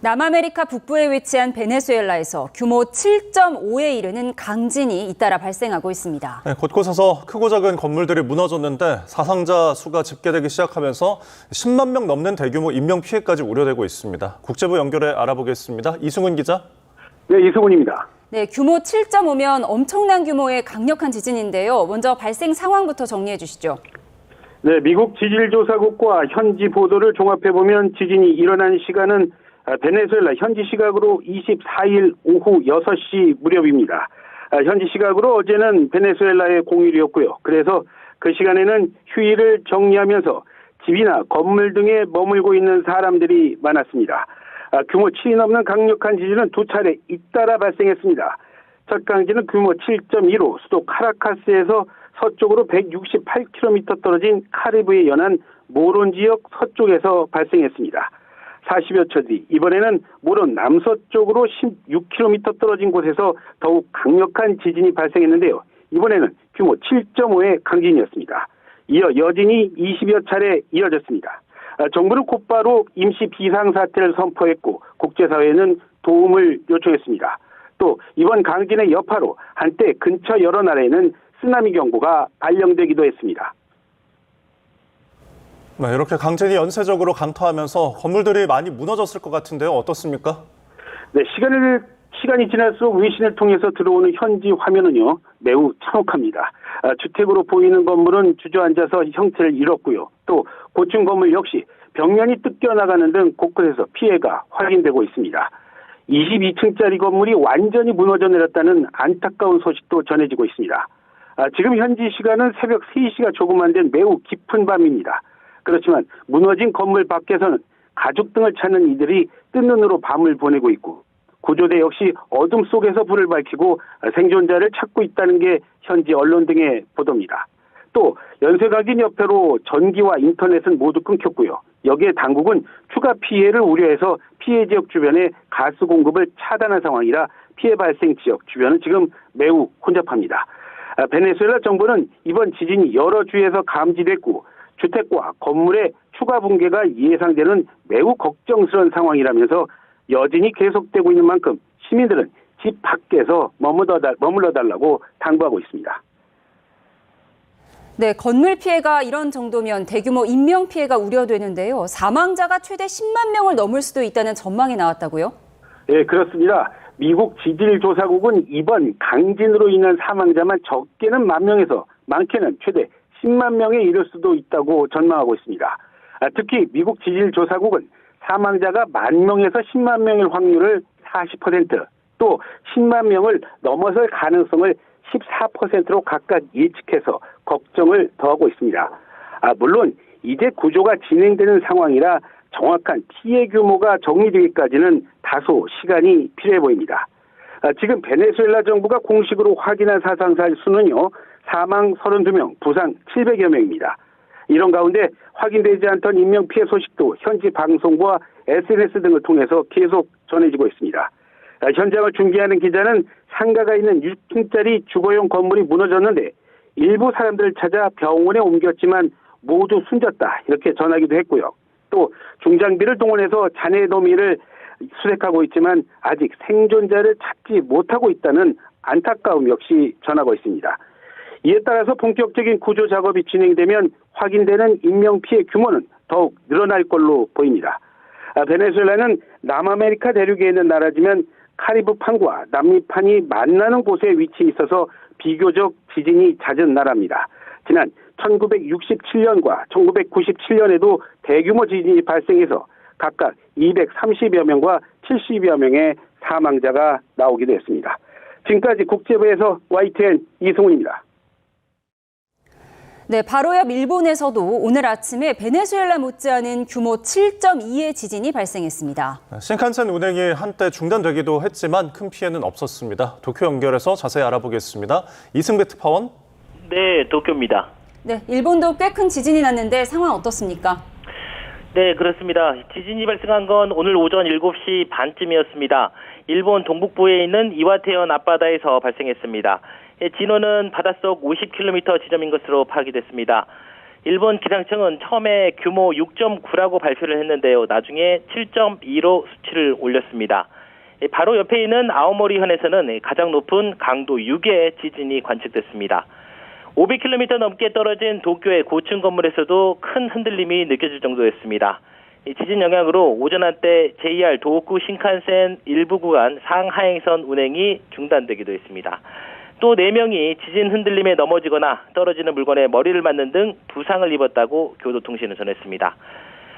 남아메리카 북부에 위치한 베네수엘라에서 규모 7.5에 이르는 강진이 잇따라 발생하고 있습니다. 곳곳에서 크고 작은 건물들이 무너졌는데 사상자 수가 집계되기 시작하면서 10만 명 넘는 대규모 인명피해까지 우려되고 있습니다. 국제부 연결해 알아보겠습니다. 이승훈 기자. 네, 이승훈입니다. 네, 규모 7.5면 엄청난 규모의 강력한 지진인데요. 먼저 발생 상황부터 정리해 주시죠. 네, 미국 지질조사국과 현지 보도를 종합해보면 지진이 일어난 시간은 베네수엘라 현지 시각으로 24일 오후 6시 무렵입니다. 현지 시각으로 어제는 베네수엘라의 공휴일이었고요. 그래서 그 시간에는 휴일을 정리하면서 집이나 건물 등에 머물고 있는 사람들이 많았습니다. 규모 7이 넘는 강력한 지진은 두 차례 잇따라 발생했습니다. 첫 강진은 규모 7.2로 수도 카라카스에서 서쪽으로 168km 떨어진 카리브해 연안 모론 지역 서쪽에서 발생했습니다. 40여 초 뒤 이번에는 모론 남서쪽으로 16km 떨어진 곳에서 더욱 강력한 지진이 발생했는데요. 이번에는 규모 7.5의 강진이었습니다. 이어 여진이 20여 차례 이어졌습니다. 정부는 곧바로 임시 비상사태를 선포했고 국제사회는 도움을 요청했습니다. 또 이번 강진의 여파로 한때 근처 여러 나라에는 쓰나미 경보가 발령되기도 했습니다. 네, 이렇게 강진이 연쇄적으로 강타하면서 건물들이 많이 무너졌을 것 같은데요. 어떻습니까? 네, 시간이 지날수록 위신을 통해서 들어오는 현지 화면은요 매우 참혹합니다. 주택으로 보이는 건물은 주저앉아서 형태를 잃었고요. 또 고층 건물 역시 벽면이 뜯겨나가는 등 곳곳에서 피해가 확인되고 있습니다. 22층짜리 건물이 완전히 무너져 내렸다는 안타까운 소식도 전해지고 있습니다. 지금 현지 시간은 새벽 3시가 조금 안 된 매우 깊은 밤입니다. 그렇지만 무너진 건물 밖에서는 가족 등을 찾는 이들이 뜬 눈으로 밤을 보내고 있고 구조대 역시 어둠 속에서 불을 밝히고 생존자를 찾고 있다는 게 현지 언론 등의 보도입니다. 또 연쇄강진 여파로 전기와 인터넷은 모두 끊겼고요. 여기에 당국은 추가 피해를 우려해서 피해 지역 주변에 가스 공급을 차단한 상황이라 피해 발생 지역 주변은 지금 매우 혼잡합니다. 베네수엘라 정부는 이번 지진이 여러 주에서 감지됐고 주택과 건물의 추가 붕괴가 예상되는 매우 걱정스러운 상황이라면서 여진이 계속되고 있는 만큼 시민들은 집 밖에서 머물러 달라고 당부하고 있습니다. 네, 건물 피해가 이런 정도면 대규모 인명 피해가 우려되는데요. 사망자가 최대 10만 명을 넘을 수도 있다는 전망이 나왔다고요? 네, 그렇습니다. 미국 지질조사국은 이번 강진으로 인한 사망자만 적게는 1만 명에서 많게는 최대 10만 명에 이를 수도 있다고 전망하고 있습니다. 특히 미국 지질조사국은 사망자가 1만 명에서 10만 명일 확률을 40%, 또 10만 명을 넘어설 가능성을 14%로 각각 예측해서 걱정을 더하고 있습니다. 물론 이제 구조가 진행되는 상황이라 정확한 피해 규모가 정리되기까지는 다소 시간이 필요해 보입니다. 지금 베네수엘라 정부가 공식으로 확인한 사상자 수는요, 사망 32명, 부상 700여 명입니다. 이런 가운데 확인되지 않던 인명피해 소식도 현지 방송과 SNS 등을 통해서 계속 전해지고 있습니다. 현장을 중계하는 기자는 상가가 있는 6층짜리 주거용 건물이 무너졌는데 일부 사람들을 찾아 병원에 옮겼지만 모두 숨졌다 이렇게 전하기도 했고요. 또 중장비를 동원해서 잔해 도미를 수색하고 있지만 아직 생존자를 찾지 못하고 있다는 안타까움 역시 전하고 있습니다. 이에 따라서 본격적인 구조 작업이 진행되면 확인되는 인명피해 규모는 더욱 늘어날 걸로 보입니다. 베네수엘라는 남아메리카 대륙에 있는 나라지만 카리브판과 남미판이 만나는 곳에 위치해 있어서 비교적 지진이 잦은 나라입니다. 지난 1967년과 1997년에도 대규모 지진이 발생해서 각각 230여 명과 70여 명의 사망자가 나오기도 했습니다. 지금까지 국제부에서 YTN 이승훈입니다. 네, 바로 옆 일본에서도 오늘 아침에 베네수엘라 못지않은 규모 7.2의 지진이 발생했습니다. 신칸센 운행이 한때 중단되기도 했지만 큰 피해는 없었습니다. 도쿄 연결해서 자세히 알아보겠습니다. 이승배 특파원. 네, 도쿄입니다. 네, 일본도 꽤 큰 지진이 났는데 상황 어떻습니까? 네, 그렇습니다. 지진이 발생한 건 오늘 오전 7시 반쯤이었습니다. 일본 동북부에 있는 이와테현 앞바다에서 발생했습니다. 진원은 바닷속 50km 지점인 것으로 파악이 됐습니다. 일본 기상청은 처음에 규모 6.9라고 발표를 했는데요. 나중에 7.2로 수치를 올렸습니다. 바로 옆에 있는 아오모리현에서는 가장 높은 강도 6의 지진이 관측됐습니다. 500km 넘게 떨어진 도쿄의 고층 건물에서도 큰 흔들림이 느껴질 정도였습니다. 이 지진 영향으로 오전 한때 JR 도호쿠 신칸센 일부 구간 상하행선 운행이 중단되기도 했습니다. 또 4명이 지진 흔들림에 넘어지거나 떨어지는 물건에 머리를 맞는 등 부상을 입었다고 교도통신은 전했습니다.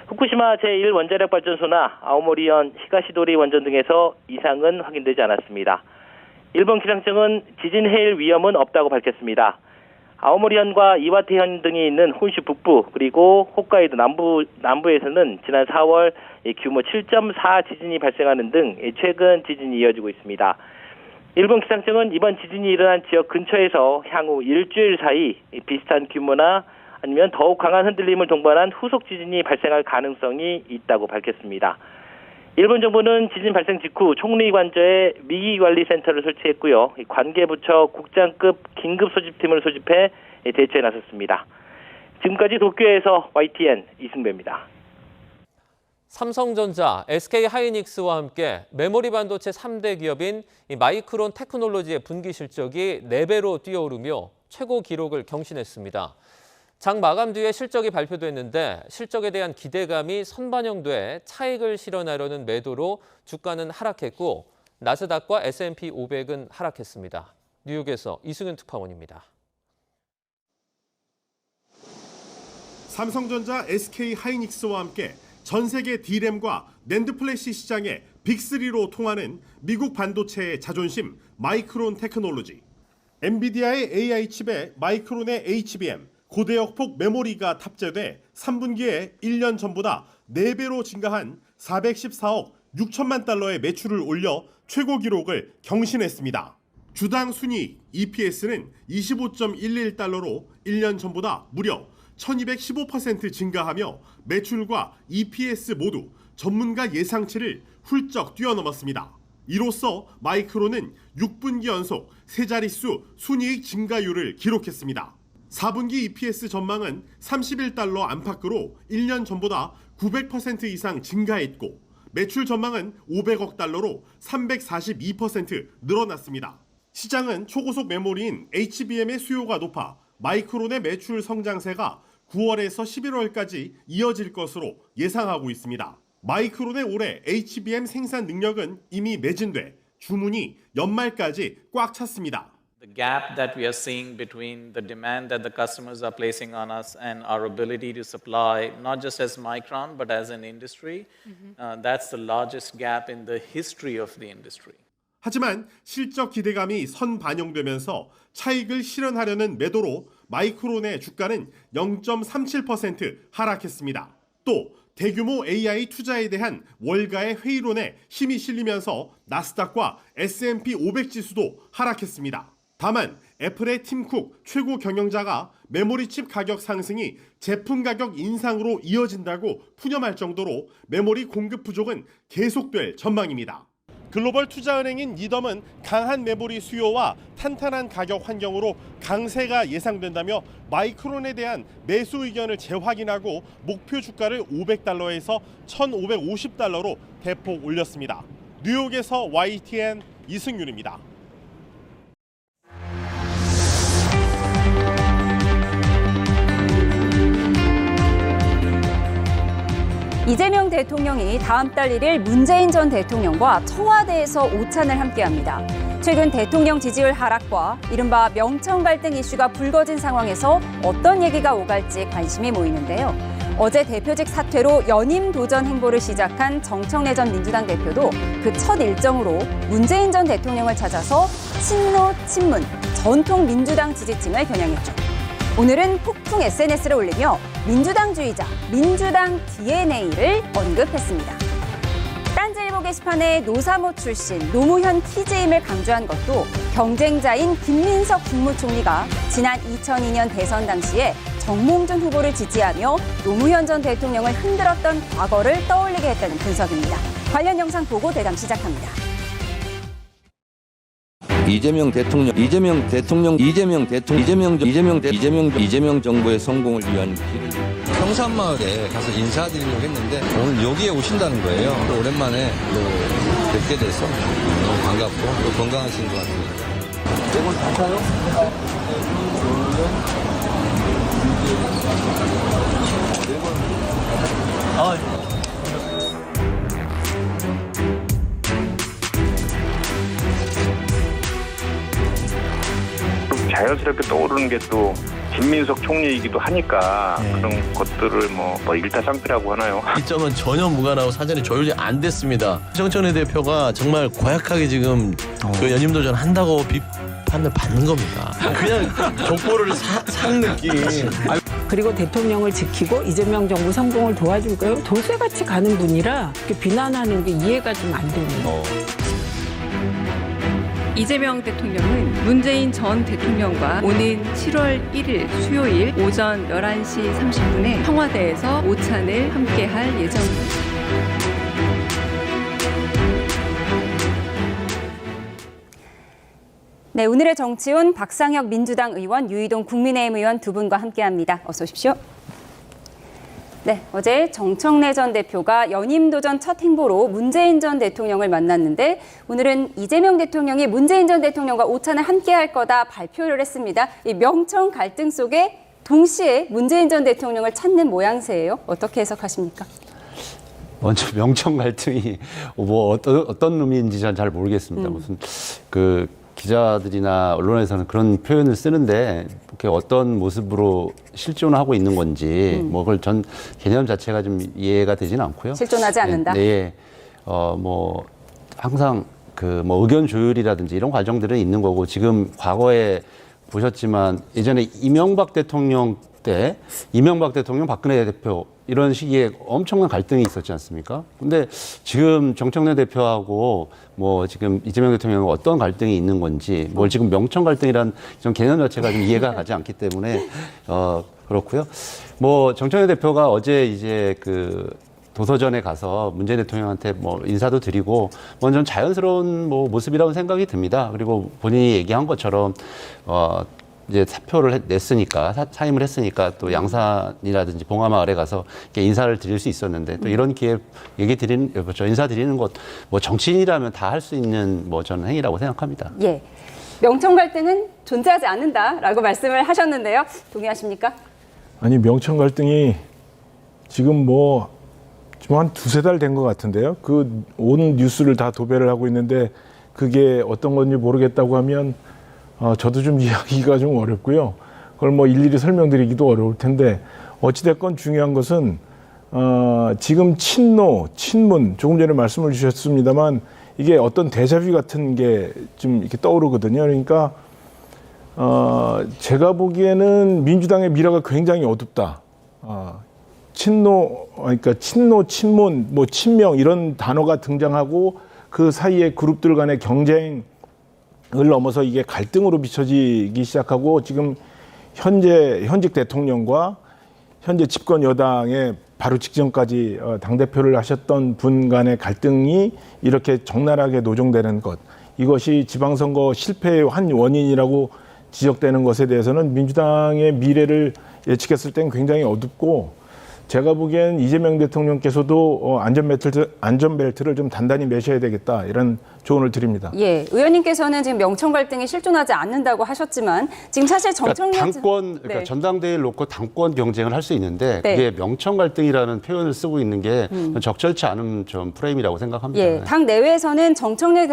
후쿠시마 제1원자력발전소나 아오모리현 히가시도리 원전 등에서 이상은 확인되지 않았습니다. 일본 기상청은 지진 해일 위험은 없다고 밝혔습니다. 아오모리현과 이와테현 등이 있는 혼슈 북부 그리고 홋카이도 남부에서는 지난 4월 규모 7.4 지진이 발생하는 등 최근 지진이 이어지고 있습니다. 일본 기상청은 이번 지진이 일어난 지역 근처에서 향후 일주일 사이 비슷한 규모나 아니면 더욱 강한 흔들림을 동반한 후속 지진이 발생할 가능성이 있다고 밝혔습니다. 일본 정부는 지진 발생 직후 총리 관저에 위기관리센터를 설치했고요. 관계부처 국장급 긴급소집팀을 소집해 대처에 나섰습니다. 지금까지 도쿄에서 YTN 이승배입니다. 삼성전자, SK하이닉스와 함께 메모리 반도체 3대 기업인 마이크론 테크놀로지의 분기 실적이 4배로 뛰어오르며 최고 기록을 경신했습니다. 장 마감 뒤에 실적이 발표됐는데 실적에 대한 기대감이 선반영돼 차익을 실현하려는 매도로 주가는 하락했고 나스닥과 S&P 500은 하락했습니다. 뉴욕에서 이승윤 특파원입니다. 삼성전자, SK하이닉스와 함께 전 세계 D램과 낸드 플래시 시장의 빅3로 통하는 미국 반도체의 자존심 마이크론 테크놀로지. 엔비디아의 AI 칩에 마이크론의 HBM, 고대역폭 메모리가 탑재돼 3분기에 1년 전보다 4배로 증가한 414억 6천만 달러의 매출을 올려 최고 기록을 경신했습니다. 주당 순이익 EPS는 25.11달러로 1년 전보다 무려 1215% 증가하며 매출과 EPS 모두 전문가 예상치를 훌쩍 뛰어넘었습니다. 이로써 마이크론은 6분기 연속 세 자릿수 순이익 증가율을 기록했습니다. 4분기 EPS 전망은 31달러 안팎으로 1년 전보다 900% 이상 증가했고 매출 전망은 500억 달러로 342% 늘어났습니다. 시장은 초고속 메모리인 HBM의 수요가 높아 마이크론의 매출 성장세가 9월에서 11월까지 이어질 것으로 예상하고 있습니다. 마이크론의 올해 HBM 생산 능력은 이미 매진돼 주문이 연말까지 꽉 찼습니다. The gap that we are seeing between the demand that the customers are placing on us and our ability to supply, not just as Micron, but as an industry, that's the largest gap in the history of the industry. 하지만 실적 기대감이 선반영되면서 차익을 실현하려는 매도로 마이크론의 주가는 0.37% 하락했습니다. 또 대규모 AI 투자에 대한 월가의 회의론에 힘이 실리면서 나스닥과 S&P 500 지수도 하락했습니다. 다만 애플의 팀 쿡 최고 경영자가 메모리 칩 가격 상승이 제품 가격 인상으로 이어진다고 푸념할 정도로 메모리 공급 부족은 계속될 전망입니다. 글로벌 투자은행인 니덤은 강한 메모리 수요와 탄탄한 가격 환경으로 강세가 예상된다며 마이크론에 대한 매수 의견을 재확인하고 목표 주가를 500달러에서 1,550달러로 대폭 올렸습니다. 뉴욕에서 YTN 이승윤입니다. 이재명 대통령이 다음 달 1일 문재인 전 대통령과 청와대에서 오찬을 함께합니다. 최근 대통령 지지율 하락과 이른바 명청 갈등 이슈가 불거진 상황에서 어떤 얘기가 오갈지 관심이 모이는데요. 어제 대표직 사퇴로 연임 도전 행보를 시작한 정청래 전 민주당 대표도 그 첫 일정으로 문재인 전 대통령을 찾아서 친노 친문, 전통 민주당 지지층을 겨냥했죠. 오늘은 폭풍 SNS를 올리며 민주당주의자, 민주당 DNA를 언급했습니다. 딴지일보 게시판에 노사모 출신 노무현 TJ임을 강조한 것도 경쟁자인 김민석 국무총리가 지난 2002년 대선 당시에 정몽준 후보를 지지하며 노무현 전 대통령을 흔들었던 과거를 떠올리게 했다는 분석입니다. 관련 영상 보고 대담 시작합니다. 이재명 정부의 성공을 위한 길. 평산마을에 가서 인사드리려고 했는데 오늘 여기에 오신다는 거예요. 또 오랜만에 또 뵙게 돼서 너무 반갑고 또 건강하신 것 같습니다. 이건 괜찮아요? 자연스럽게 떠오르는 게 또 김민석 총리이기도 하니까 그런 것들을 뭐 일타쌍피라고 하나요? 이 점은 전혀 무관하고 사전에 조율이 안 됐습니다. 정청래 대표가 정말 고약하게 지금 그 연임도전 한다고 비판을 받는 겁니다. 그냥 족보를 산 느낌. 그리고 대통령을 지키고 이재명 정부 성공을 도와줄 거예요. 돌쇠같이 가는 분이라 이렇게 비난하는 게 이해가 좀 안 되네요. 이재명 대통령은 문재인 전 대통령과 오는 7월 1일 수요일 오전 11시 30분에 청와대에서 오찬을 함께할 예정입니다. 네, 오늘의 정치온 박상혁 민주당 의원, 유이동 국민의힘 의원 두 분과 함께합니다. 어서 오십시오. 네, 어제 정청래 전 대표가 연임도전 첫 행보로 문재인 전 대통령을 만났는데 오늘은 이재명 대통령이 문재인 전 대통령과 오찬을 함께할 거다 발표를 했습니다. 이 명청 갈등 속에 동시에 문재인 전 대통령을 찾는 모양새예요. 어떻게 해석하십니까? 먼저 명청 갈등이 뭐 어떤 의미인지 잘 모르겠습니다. 무슨 그 기자들이나 언론에서는 그런 표현을 쓰는데 그게 어떤 모습으로 실존하고 있는 건지 뭐 그걸 전 개념 자체가 좀 이해가 되지는 않고요. 실존하지 않는다. 네, 뭐 항상 그 뭐 의견 조율이라든지 이런 과정들은 있는 거고 지금 과거에 보셨지만 예전에 이명박 대통령 때 이명박 대통령, 박근혜 대표 이런 시기에 엄청난 갈등이 있었지 않습니까? 근데 지금 정청래 대표하고 뭐 지금 이재명 대통령은 어떤 갈등이 있는 건지 뭘 지금 명청 갈등이란 좀 개념 자체가 좀 이해가 가지 않기 때문에 그렇고요. 뭐 정청래 대표가 어제 이제 그 도서전에 가서 문재인 대통령한테 뭐 인사도 드리고 먼저 자연스러운 뭐 모습이라고 생각이 듭니다. 그리고 본인이 얘기한 것처럼 이제 사표를 냈으니까 사임을 했으니까 또 양산이라든지 봉하마을에 가서 이렇게 인사를 드릴 수 있었는데 또 이런 기회 인사 드리는 것 뭐 정치인이라면 다 할 수 있는 뭐 저는 행위라고 생각합니다. 예, 명청 갈등은 존재하지 않는다라고 말씀을 하셨는데요. 동의하십니까? 아니 명청 갈등이 지금 뭐 좀 한 두세 달 된 것 같은데요. 그 온 뉴스를 다 도배를 하고 있는데 그게 어떤 건지 모르겠다고 하면 저도 좀 이해하기가 좀 어렵고요. 그걸 뭐 일일이 설명드리기도 어려울 텐데 어찌됐건 중요한 것은 지금 친노, 친문 조금 전에 말씀을 주셨습니다만 이게 어떤 데자뷰 같은 게 좀 이렇게 떠오르거든요. 그러니까 제가 보기에는 민주당의 미래가 굉장히 어둡다. 그러니까 친노, 친문, 뭐 친명 이런 단어가 등장하고 그 사이에 그룹들 간의 경쟁 을 넘어서 이게 갈등으로 비춰지기 시작하고 지금 현직 대통령과 현재 집권 여당의 바로 직전까지 당대표를 하셨던 분 간의 갈등이 이렇게 적나라하게 노정되는 것, 이것이 지방선거 실패의 한 원인이라고 지적되는 것에 대해서는 민주당의 미래를 예측했을 땐 굉장히 어둡고 제가 보기엔 이재명 대통령께서도 안전벨트를 좀 단단히 매셔야 되겠다 이런 조언을 드립니다. 예, 의원님께서는 지금 명청 갈등이 실존하지 않는다고 하셨지만 지금 사실 정청래 그러니까 전당대회를 놓고 당권 경쟁을 할 수 있는데 그게 명청 갈등이라는 표현을 쓰고 있는 게 적절치 않은 좀 프레임이라고 생각합니다. 예, 당 내외에서는 정청래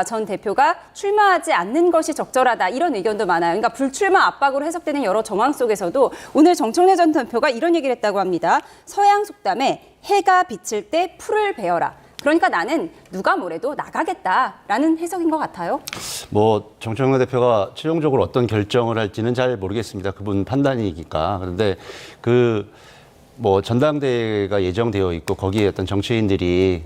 전 대표가 출마하지 않는 것이 적절하다 이런 의견도 많아요. 그러니까 불출마 압박으로 해석되는 여러 정황 속에서도 오늘 정청래 전 대표가 이런 얘기를 했다고 합니다. 서양 속담에 해가 비칠 때 풀을 베어라. 그러니까 나는 누가 뭐래도 나가겠다라는 해석인 것 같아요. 뭐 정청래 대표가 최종적으로 어떤 결정을 할지는 잘 모르겠습니다. 그분 판단이니까. 그런데 그 뭐 전당대회가 예정되어 있고 거기에 어떤 정치인들이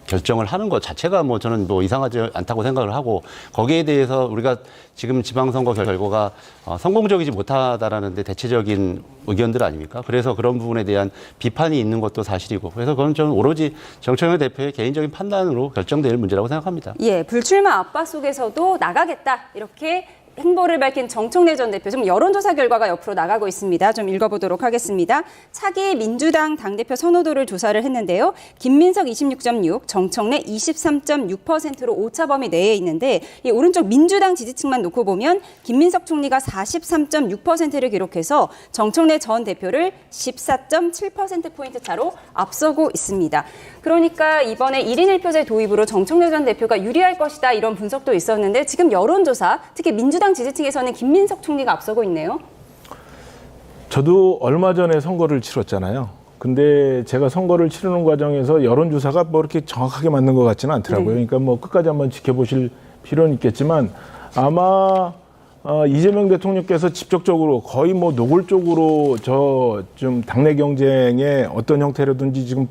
결정을 하는 것 자체가 뭐 저는 뭐 이상하지 않다고 생각을 하고 거기에 대해서 우리가 지금 지방선거 결과가 성공적이지 못하다라는데 대체적인 의견들 아닙니까? 그래서 그런 부분에 대한 비판이 있는 것도 사실이고 그래서 그건 저는 오로지 정청래 대표의 개인적인 판단으로 결정될 문제라고 생각합니다. 예, 불출마 압박 속에서도 나가겠다 이렇게 행보를 밝힌 정청래 전 대표. 지금 여론조사 결과가 옆으로 나가고 있습니다. 좀 읽어보도록 하겠습니다. 차기 민주당 당대표 선호도를 조사를 했는데요. 김민석 26.6, 정청래 23.6%로 오차범위 내에 있는데 이 오른쪽 민주당 지지층만 놓고 보면 김민석 총리가 43.6%를 기록해서 정청래 전 대표를 14.7%포인트 차로 앞서고 있습니다. 그러니까 이번에 1인 1표제 도입으로 정청래 전 대표가 유리할 것이다 이런 분석도 있었는데 지금 여론조사, 특히 민주당 지지층에서는 김민석 총리가 앞서고 있네요. 저도 얼마 전에 선거를 치렀잖아요. 근데 제가 선거를 치르는 과정에서 여론조사가 뭐 이렇게 정확하게 맞는 것 같지는 않더라고요. 그러니까 뭐 끝까지 한번 지켜보실 필요는 있겠지만 아마 이재명 대통령께서 직접적으로 거의 뭐 노골적으로 저 좀 당내 경쟁의 어떤 형태라든지 지금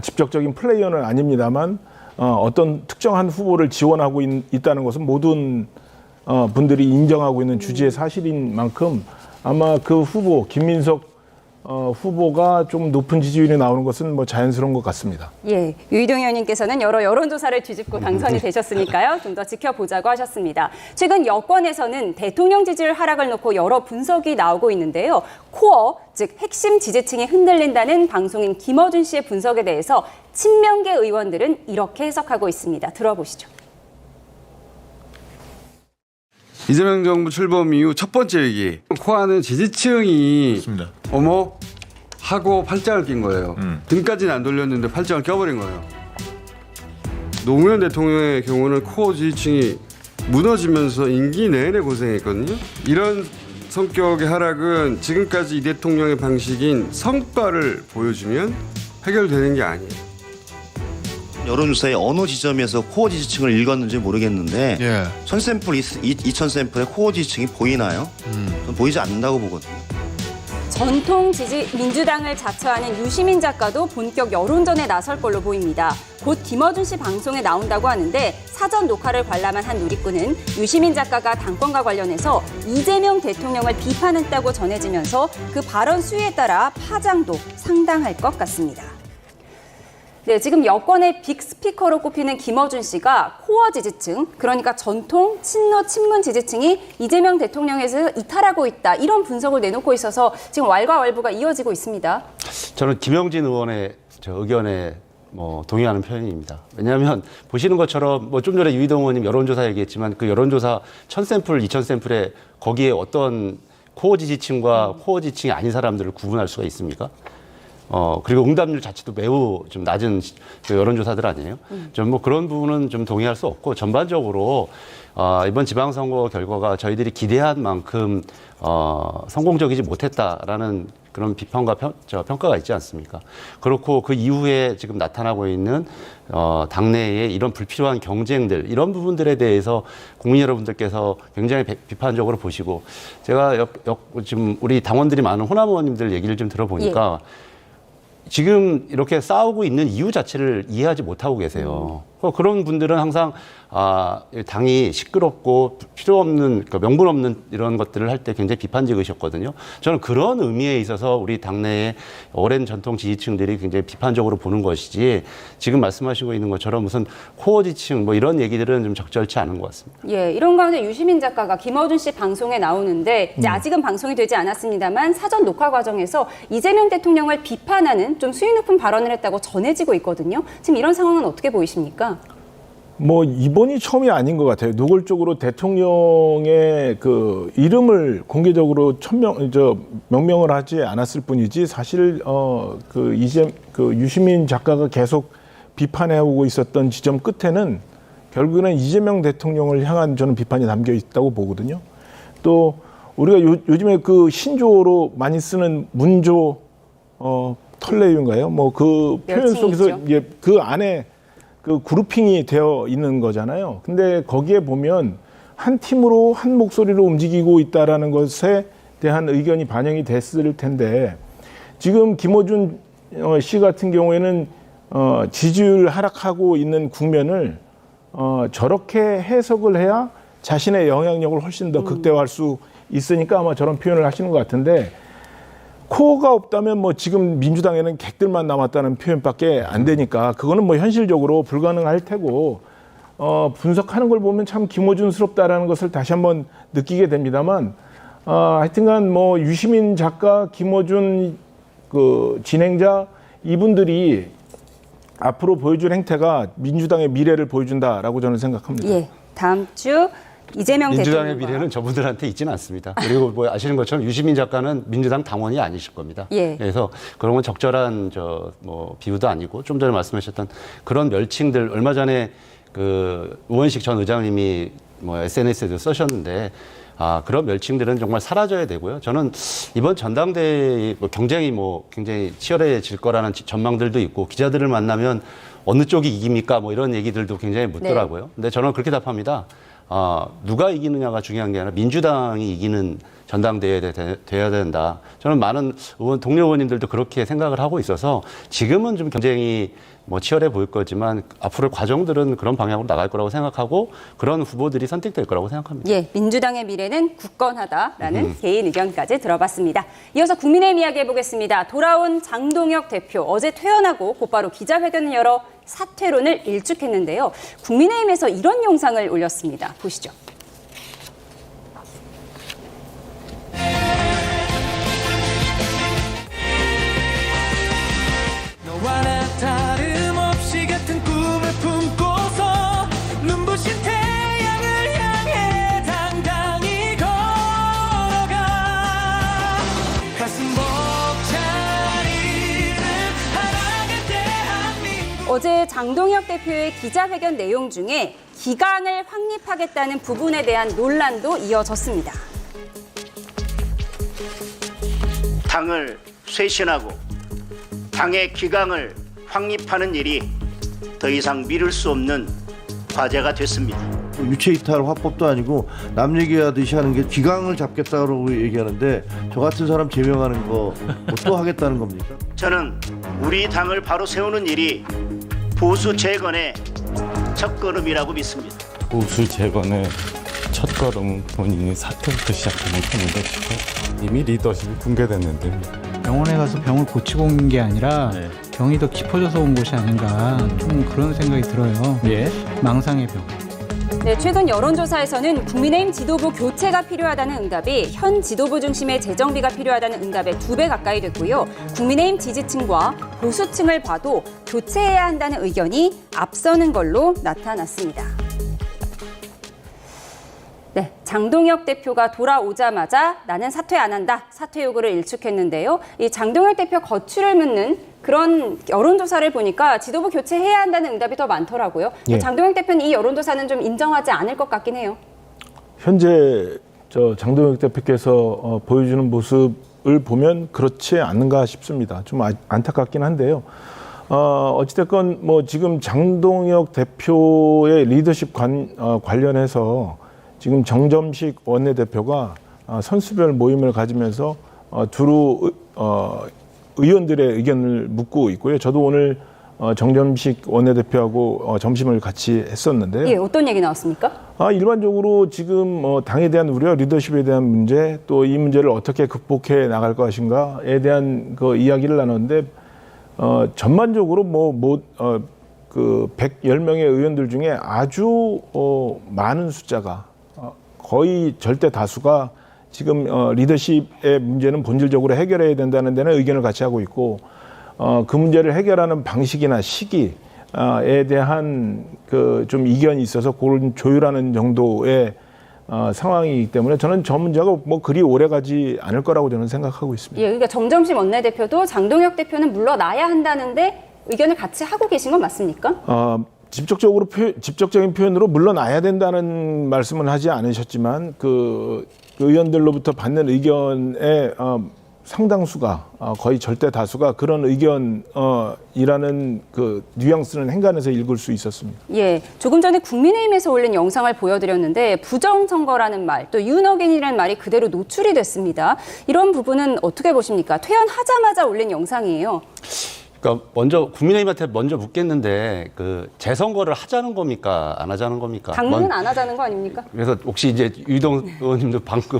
직접적인 플레이어는 아닙니다만 어떤 특정한 후보를 지원하고 있다는 것은 모든 분들이 인정하고 있는 주지의 사실인 만큼 아마 그 후보 김민석 후보가 좀 높은 지지율이 나오는 것은 뭐 자연스러운 것 같습니다. 예, 유희동 의원님께서는 여러 여론조사를 뒤집고 당선이 되셨으니까요. 좀 더 지켜보자고 하셨습니다. 최근 여권에서는 대통령 지지율 하락을 놓고 여러 분석이 나오고 있는데요. 코어, 즉 핵심 지지층이 흔들린다는 방송인 김어준 씨의 분석에 대해서 친명계 의원들은 이렇게 해석하고 있습니다. 들어보시죠. 이재명 정부 출범 이후 첫 번째 얘기. 코아는 지지층이 맞습니다. 어머 하고 팔짱을 낀 거예요. 등까지는 안 돌렸는데 팔짱을 껴버린 거예요. 노무현 대통령의 경우는 코어 지지층이 무너지면서 임기 내내 고생했거든요. 이런 성격의 하락은 지금까지 이 대통령의 방식인 성과를 보여주면 해결되는 게 아니에요. 여론조사의 어느 지점에서 코어 지지층을 읽었는지 모르겠는데 1000샘플, 2000샘플의 코어 지지층이 보이나요? 전 보이지 않는다고 보거든요. 전통 지지 민주당을 자처하는 유시민 작가도 본격 여론전에 나설 걸로 보입니다. 곧 김어준 씨 방송에 나온다고 하는데 사전 녹화를 관람한 한 누리꾼은 유시민 작가가 당권과 관련해서 이재명 대통령을 비판했다고 전해지면서 그 발언 수위에 따라 파장도 상당할 것 같습니다. 네, 지금 여권의 빅스피커로 꼽히는 김어준 씨가 코어 지지층, 그러니까 전통 친노 친문 지지층이 이재명 대통령에서 이탈하고 있다. 이런 분석을 내놓고 있어서 지금 왈가왈부가 이어지고 있습니다. 저는 김영진 의원의 저 의견에 동의하는 편입니다. 왜냐하면 보시는 것처럼 좀 전에 유희동 의원님 여론조사 얘기했지만 그 여론조사 1000샘플, 2000샘플에 거기에 어떤 코어 지지층과 코어 지지층이 아닌 사람들을 구분할 수가 있습니까? 그리고 응답률 자체도 매우 좀 낮은 여론조사들 아니에요? 좀 그런 부분은 좀 동의할 수 없고 전반적으로 이번 지방선거 결과가 저희들이 기대한 만큼 성공적이지 못했다라는 그런 비판과 평가가 있지 않습니까? 그렇고 그 이후에 지금 나타나고 있는 당내의 이런 불필요한 경쟁들 이런 부분들에 대해서 국민 여러분들께서 굉장히 비판적으로 보시고 제가 지금 우리 당원들이 많은 호남 의원님들 얘기를 좀 들어보니까 지금 이렇게 싸우고 있는 이유 자체를 이해하지 못하고 계세요. 그런 분들은 항상 당이 시끄럽고 필요 없는 명분 없는 이런 것들을 할 때 굉장히 비판적이셨거든요. 저는 그런 의미에 있어서 우리 당내의 오랜 전통 지지층들이 굉장히 비판적으로 보는 것이지 지금 말씀하시고 있는 것처럼 무슨 코어 지지층 이런 얘기들은 좀 적절치 않은 것 같습니다. 예, 이런 가운데 유시민 작가가 김어준 씨 방송에 나오는데 이제 아직은 방송이 되지 않았습니다만 사전 녹화 과정에서 이재명 대통령을 비판하는 좀 수위 높은 발언을 했다고 전해지고 있거든요. 지금 이런 상황은 어떻게 보이십니까? 이번이 처음이 아닌 것 같아요. 노골적으로 대통령의 그 이름을 공개적으로 명명을 하지 않았을 뿐이지 사실 유시민 작가가 계속 비판해오고 있었던 지점 끝에는 결국에는 이재명 대통령을 향한 저는 비판이 담겨 있다고 보거든요. 또 우리가 요즘에 그 신조어로 많이 쓰는 문조 털레유인가요? 그 표현 속에서 그 안에 그 그룹핑이 되어 있는 거잖아요. 근데 거기에 보면 한 팀으로 한 목소리로 움직이고 있다라는 것에 대한 의견이 반영이 됐을 텐데 지금 김어준 씨 같은 경우에는 지지율 하락하고 있는 국면을 저렇게 해석을 해야 자신의 영향력을 훨씬 더 극대화할 수 있으니까 아마 저런 표현을 하시는 것 같은데, 코어가 없다면 뭐 지금 민주당에는 객들만 남았다는 표현밖에 안 되니까 그거는 뭐 현실적으로 불가능할 테고, 분석하는 걸 보면 참 김어준스럽다라는 것을 다시 한번 느끼게 됩니다만, 하여튼간 뭐 유시민 작가, 김어준 그 진행자, 이분들이 앞으로 보여줄 행태가 민주당의 미래를 보여준다라고 저는 생각합니다. 예, 다음 주 이재명 민주당의 대통령과 미래는 저분들한테 있지는 않습니다. 그리고 뭐 아시는 것처럼 유시민 작가는 민주당 당원이 아니실 겁니다. 예. 그래서 그런 건 적절한 뭐 비유도 아니고, 좀 전에 말씀하셨던 그런 멸칭들, 얼마 전에 그 우원식 전 의장님이 뭐 SNS에도 쓰셨는데, 그런 멸칭들은 정말 사라져야 되고요. 저는 이번 전당대회 경쟁이 굉장히 치열해질 거라는 전망들도 있고, 기자들을 만나면 어느 쪽이 이깁니까? 뭐 이런 얘기들도 굉장히 묻더라고요. 근데 저는 그렇게 답합니다. 누가 이기느냐가 중요한 게 아니라 민주당이 이기는 전당대회에 돼야 된다. 저는 많은 동료 의원님들도 그렇게 생각을 하고 있어서, 지금은 좀 경쟁이 치열해 보일 거지만 앞으로 과정들은 그런 방향으로 나갈 거라고 생각하고, 그런 후보들이 선택될 거라고 생각합니다. 예, 민주당의 미래는 굳건하다라는 개인 의견까지 들어봤습니다. 이어서 국민의힘 이야기 해보겠습니다. 돌아온 장동혁 대표, 어제 퇴원하고 곧바로 기자회견을 열어 사퇴론을 일축했는데요. 국민의힘에서 이런 영상을 올렸습니다. 보시죠. 너와 나 다름없이 같은 꿈을 품고서 눈부신 태양을 향해 당당히 걸어가. 가슴 벅차리는 하나의 대한민국. 어제 장동혁 대표의 기자회견 내용 중에 기강을 확립하겠다는 부분에 대한 논란도 이어졌습니다. 당을 쇄신하고 당의 기강을 확립하는 일이 더 이상 미룰 수 없는 과제가 됐습니다. 유체 이탈 화법도 아니고 남 얘기하듯이 하는 게 기강을 잡겠다고 얘기하는데, 저 같은 사람 제명하는 거 또 하겠다는 겁니까? 저는 우리 당을 바로 세우는 일이 보수 재건의 첫걸음이라고 믿습니다. 보수 재건의 첫걸음은 본인이 사퇴부터 시작하는 편인데, 이미 리더십이 붕괴됐는데. 병원에 가서 병을 고치고 온 게 아니라 병이 더 깊어져서 온 것이 아닌가, 좀 그런 생각이 들어요. 망상의 병. 네, 최근 여론조사에서는 국민의힘 지도부 교체가 필요하다는 응답이 현 지도부 중심의 재정비가 필요하다는 응답의 2배 가까이 됐고요. 국민의힘 지지층과 보수층을 봐도 교체해야 한다는 의견이 앞서는 걸로 나타났습니다. 네, 장동혁 대표가 돌아오자마자 나는 사퇴 안 한다, 사퇴 요구를 일축했는데요. 이 장동혁 대표 거취를 묻는 그런 여론조사를 보니까 지도부 교체해야 한다는 응답이 더 많더라고요. 예. 장동혁 대표는 이 여론조사는 좀 인정하지 않을 것 같긴 해요. 현재 장동혁 대표께서 보여주는 모습을 보면 그렇지 않는가 싶습니다. 좀 안타깝긴 한데요. 어찌됐건 지금 장동혁 대표의 리더십 관련해서 지금 정점식 원내대표가 선수별 모임을 가지면서 두루 의원들의 의견을 묻고 있고요. 저도 오늘 정점식 원내대표하고 점심을 같이 했었는데요. 예, 어떤 얘기 나왔습니까? 일반적으로 지금 당에 대한 우려, 리더십에 대한 문제, 또 이 문제를 어떻게 극복해 나갈 것인가에 대한 그 이야기를 나눴는데, 전반적으로 110명의 의원들 중에 아주 많은 숫자가, 거의 절대 다수가 지금 리더십의 문제는 본질적으로 해결해야 된다는 데는 의견을 같이 하고 있고, 그 문제를 해결하는 방식이나 시기에 대한 좀 이견이 있어서 그런 조율하는 정도의 상황이기 때문에 저는 저 문제가 그리 오래 가지 않을 거라고 저는 생각하고 있습니다. 예, 그러니까 정점식 원내대표도 장동혁 대표는 물러나야 한다는데 의견을 같이 하고 계신 건 맞습니까? 직접적인 표현으로 물러나야 된다는 말씀은 하지 않으셨지만, 그 의원들로부터 받는 의견의 상당수가, 거의 절대 다수가 그런 의견이라는 그 뉘앙스는 행간해서 읽을 수 있었습니다. 예, 조금 전에 국민의힘에서 올린 영상을 보여드렸는데 부정선거라는 말, 또 윤어겐이라는 말이 그대로 노출이 됐습니다. 이런 부분은 어떻게 보십니까? 퇴원하자마자 올린 영상이에요. 그러니까 먼저 국민의힘한테 먼저 묻겠는데 그 재선거를 하자는 겁니까 안 하자는 겁니까? 당론은 안 하자는 거 아닙니까? 그래서 혹시 이제 유동 의원님도 방금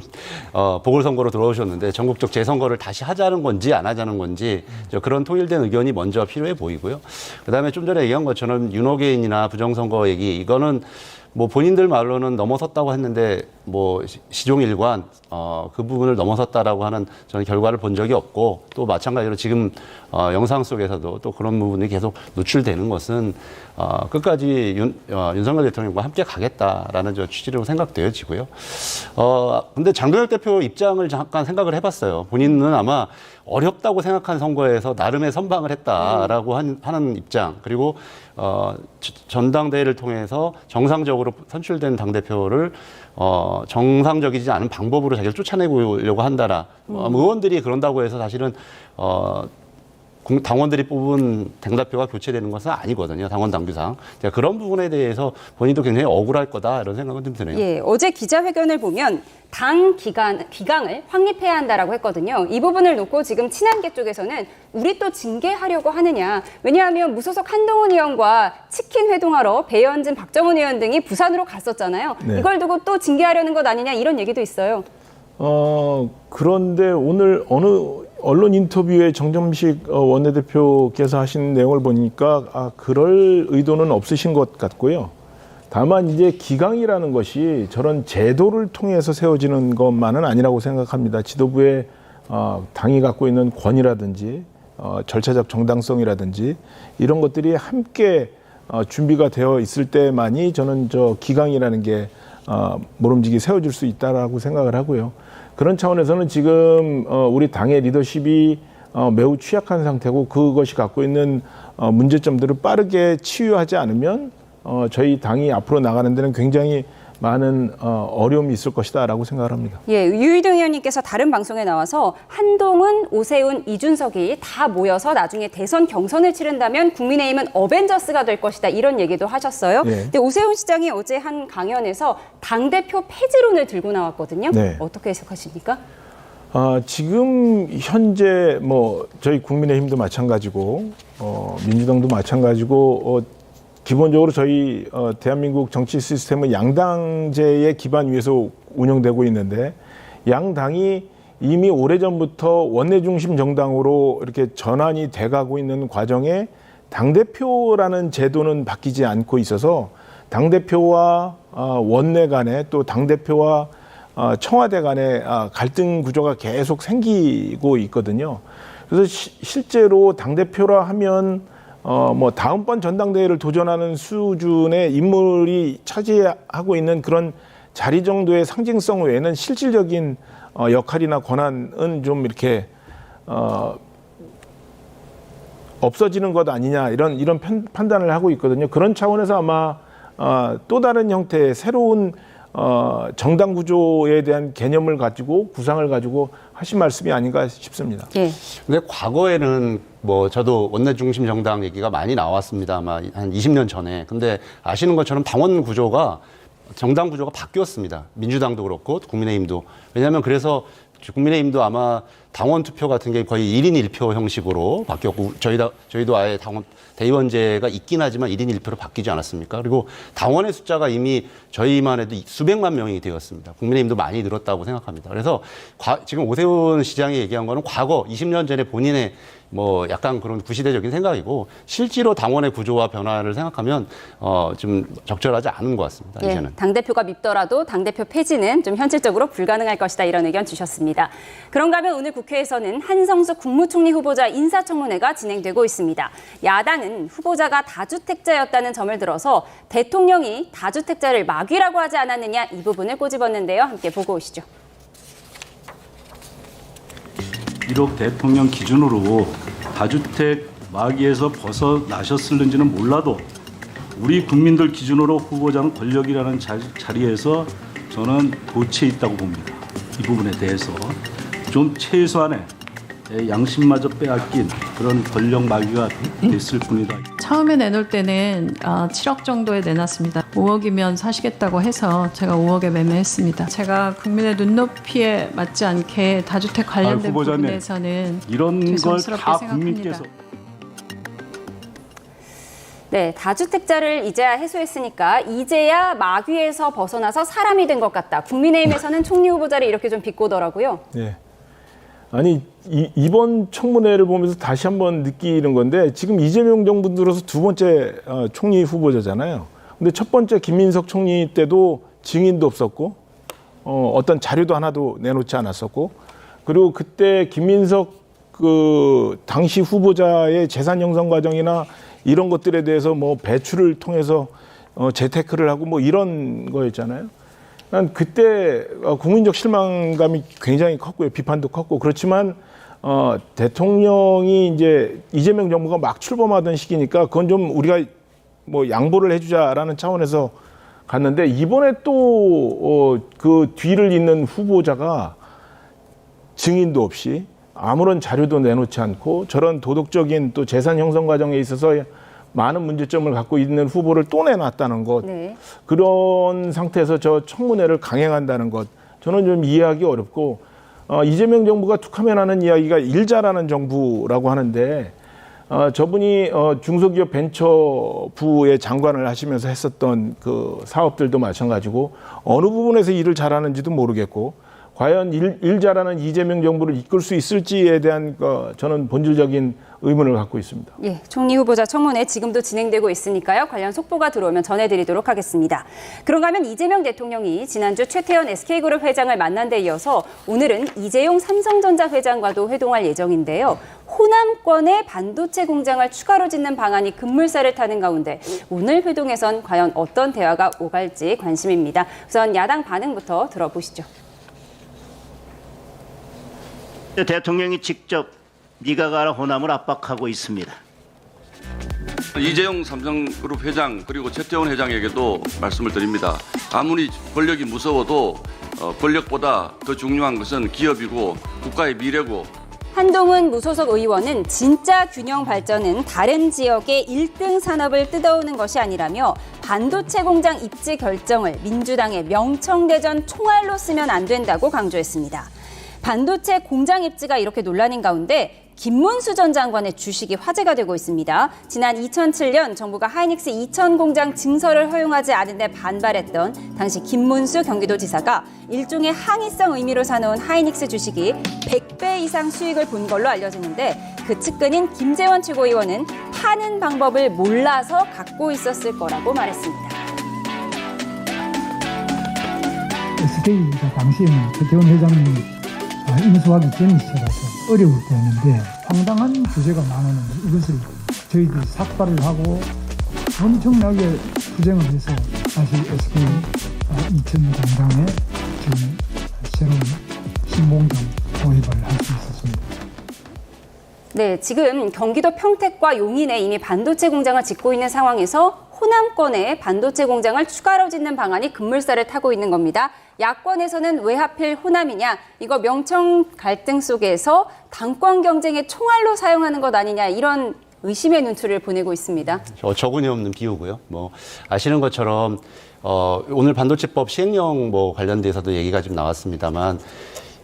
보궐선거로 들어오셨는데 전국적 재선거를 다시 하자는 건지 안 하자는 건지 그런 통일된 의견이 먼저 필요해 보이고요. 그다음에 좀 전에 얘기한 것처럼 윤호개인이나 부정선거 얘기 이거는 뭐 본인들 말로는 넘어섰다고 했는데 뭐 시종일관 그 부분을 넘어섰다라고 하는 저는 결과를 본 적이 없고 또 마찬가지로 지금 영상 속에서도 또 그런 부분이 계속 노출되는 것은 끝까지 윤석열 대통령과 함께 가겠다라는 저 취지로 생각되어지고요. 근데 장동혁 대표 입장을 잠깐 생각을 해봤어요. 본인은 아마 어렵다고 생각한 선거에서 나름의 선방을 했다라고 하는 입장 그리고 전당대회를 통해서 정상적으로 선출된 당대표를 정상적이지 않은 방법으로 자기를 쫓아내려고 한다라 의원들이 그런다고 해서 사실은 당원들이 뽑은 당대표가 교체되는 것은 아니거든요. 당원 당규상. 그런 부분에 대해서 본인도 굉장히 억울할 거다 이런 생각은 좀 드네요. 예, 어제 기자회견을 보면 당 기강을 확립해야 한다라고 했거든요. 이 부분을 놓고 지금 친한계 쪽에서는 우리 또 징계하려고 하느냐. 왜냐하면 무소속 한동훈 의원과 치킨 회동하러 배현진, 박정훈 의원 등이 부산으로 갔었잖아요. 네. 이걸 두고 또 징계하려는 것 아니냐 이런 얘기도 있어요. 그런데 오늘 어느 언론 인터뷰에 정점식 원내대표께서 하신 내용을 보니까 그럴 의도는 없으신 것 같고요. 다만 이제 기강이라는 것이 저런 제도를 통해서 세워지는 것만은 아니라고 생각합니다. 지도부의 당이 갖고 있는 권위라든지 절차적 정당성이라든지 이런 것들이 함께 준비가 되어 있을 때만이 저는 저 기강이라는 게 모름지기 세워질 수 있다라고 생각을 하고요. 그런 차원에서는 지금 우리 당의 리더십이 매우 취약한 상태고 그것이 갖고 있는 문제점들을 빠르게 치유하지 않으면 저희 당이 앞으로 나가는 데는 굉장히 많은 어려움이 있을 것이다라고 생각을 합니다. 예, 유희동 의원님께서 다른 방송에 나와서 한동훈, 오세훈, 이준석이 다 모여서 나중에 대선 경선을 치른다면 국민의힘은 어벤져스가 될 것이다 이런 얘기도 하셨어요. 네. 근데 오세훈 시장이 어제 한 강연에서 당대표 폐지론을 들고 나왔거든요. 네. 어떻게 해석하십니까? 지금 현재 뭐 저희 국민의힘도 마찬가지고 민주당도 마찬가지고 기본적으로 저희 대한민국 정치 시스템은 양당제의 기반 위에서 운영되고 있는데 양당이 이미 오래전부터 원내 중심 정당으로 이렇게 전환이 돼가고 있는 과정에 당대표라는 제도는 바뀌지 않고 있어서 당대표와 원내 간에 또 당대표와 청와대 간의 갈등 구조가 계속 생기고 있거든요. 그래서 실제로 당대표라 하면 뭐 다음번 전당대회를 도전하는 수준의 인물이 차지하고 있는 그런 자리 정도의 상징성 외에는 실질적인 역할이나 권한은 좀 이렇게 없어지는 것 아니냐 이런 판단을 하고 있거든요. 그런 차원에서 아마 또 다른 형태의 새로운 정당 구조에 대한 개념을 가지고 구상을 가지고 하신 말씀이 아닌가 싶습니다. 예. 근데 과거에는 뭐 저도 원내 중심 정당 얘기가 많이 나왔습니다. 아마 한 20년 전에. 근데 아시는 것처럼 당원 구조가 정당 구조가 바뀌었습니다. 민주당도 그렇고 국민의힘도. 왜냐하면 그래서 국민의힘도 아마 당원 투표 같은 게 거의 1인 1표 형식으로 바뀌었고 저희도 아예 당원 대의원제가 있긴 하지만 1인 1표로 바뀌지 않았습니까? 그리고 당원의 숫자가 이미 저희만 해도 수백만 명이 되었습니다. 국민의힘도 많이 늘었다고 생각합니다. 그래서 지금 오세훈 시장이 얘기한 거는 과거 20년 전에 본인의 뭐 약간 그런 구시대적인 생각이고 실제로 당원의 구조와 변화를 생각하면 좀 적절하지 않은 것 같습니다. 예, 이제는. 당대표가 밉더라도 당대표 폐지는 좀 현실적으로 불가능할 것이다 이런 의견 주셨습니다. 그런가 하면 오늘 국회에서는 한성수 국무총리 후보자 인사청문회가 진행되고 있습니다. 야당은 후보자가 다주택자였다는 점을 들어서 대통령이 다주택자를 마귀라고 하지 않았느냐 이 부분을 꼬집었는데요. 함께 보고 오시죠. 비록 대통령 기준으로 다주택 마귀에서 벗어나셨을는지는 몰라도 우리 국민들 기준으로 후보자는 권력이라는 자리에서 저는 도취해 있다고 봅니다. 이 부분에 대해서 좀 최소한의 양심마저 빼앗긴 그런 권력 마귀가 됐을 뿐이다. 처음에 내놓을 때는 7억 정도에 내놨습니다. 5억이면 사시겠다고 해서 제가 5억에 매매했습니다. 제가 국민의 눈높이에 맞지 않게 다주택 관련된 부분에서는 이런 걸 죄송스럽게 다 생각합니다. 국민께서 네, 다주택자를 이제야 해소했으니까 이제야 마귀에서 벗어나서 사람이 된 것 같다. 국민의힘에서는 총리 후보자를 이렇게 좀 비꼬더라고요. 네. 아니 이번 청문회를 보면서 다시 한번 느끼는 건데 지금 이재명 정부 들어서 두 번째 총리 후보자잖아요. 근데 첫 번째 김민석 총리 때도 증인도 없었고 어떤 자료도 하나도 내놓지 않았었고 그리고 그때 김민석 그 당시 후보자의 재산 형성 과정이나 이런 것들에 대해서 뭐 배출을 통해서 재테크를 하고 뭐 이런 거였잖아요. 난 그때 국민적 실망감이 굉장히 컸고요. 비판도 컸고 그렇지만 대통령이 이제 이재명 정부가 막 출범하던 시기니까 그건 좀 우리가 뭐 양보를 해주자라는 차원에서 갔는데 이번에 또 그 뒤를 잇는 후보자가 증인도 없이 아무런 자료도 내놓지 않고 저런 도덕적인 또 재산 형성 과정에 있어서 많은 문제점을 갖고 있는 후보를 또 내놨다는 것. 네. 그런 상태에서 저 청문회를 강행한다는 것. 저는 좀 이해하기 어렵고 이재명 정부가 툭하면 하는 이야기가 일 잘하는 정부라고 하는데 저분이 중소기업 벤처부의 장관을 하시면서 했었던 그 사업들도 마찬가지고 어느 부분에서 일을 잘하는지도 모르겠고 과연 일 잘하는 이재명 정부를 이끌 수 있을지에 대한 저는 본질적인 의문을 갖고 있습니다. 예, 총리 후보자 청문회 지금도 진행되고 있으니까요. 관련 속보가 들어오면 전해드리도록 하겠습니다. 그런가 하면 이재명 대통령이 지난주 최태원 SK그룹 회장을 만난 데 이어서 오늘은 이재용 삼성전자 회장과도 회동할 예정인데요. 호남권에 반도체 공장을 추가로 짓는 방안이 급물살을 타는 가운데 오늘 회동에선 과연 어떤 대화가 오갈지 관심입니다. 우선 야당 반응부터 들어보시죠. 대통령이 직접 네가 가라 호남을 압박하고 있습니다. 이재용 삼성그룹 회장 그리고 최태원 회장에게도 말씀을 드립니다. 아무리 권력이 무서워도 권력보다 더 중요한 것은 기업이고 국가의 미래고. 한동훈 무소속 의원은 진짜 균형 발전은 다른 지역의 1등 산업을 뜯어오는 것이 아니라며 반도체 공장 입지 결정을 민주당의 명청대전 총알로 쓰면 안 된다고 강조했습니다. 반도체 공장 입지가 이렇게 논란인 가운데 김문수 전 장관의 주식이 화제가 되고 있습니다. 지난 2007년 정부가 하이닉스 이천 공장 증설을 허용하지 않은 데 반발했던 당시 김문수 경기도지사가 일종의 항의성 의미로 사놓은 하이닉스 주식이 100배 이상 수익을 본 걸로 알려지는데 그 측근인 김재원 최고위원은 파는 방법을 몰라서 갖고 있었을 거라고 말했습니다. SK가 당시에는 최태원 회장님이 인수하기 전이시라서 어려울 때였는데 황당한 규제가 많았는데 이것을 저희들이 삭발을 하고 엄청나게 투쟁을 해서 다시 SK 이천 공장에 지금 새로운 신공장 도입을 할 수 있었습니다. 네, 지금 경기도 평택과 용인에 이미 반도체 공장을 짓고 있는 상황에서 호남권에 반도체 공장을 추가로 짓는 방안이 급물살을 타고 있는 겁니다. 야권에서는 왜 하필 호남이냐, 이거 명청 갈등 속에서 당권 경쟁의 총알로 사용하는 것 아니냐, 이런 의심의 눈초리를 보내고 있습니다. 어처구니 없는 비유고요. 뭐 아시는 것처럼 오늘 반도체법 시행령 뭐 관련돼서도 얘기가 좀 나왔습니다만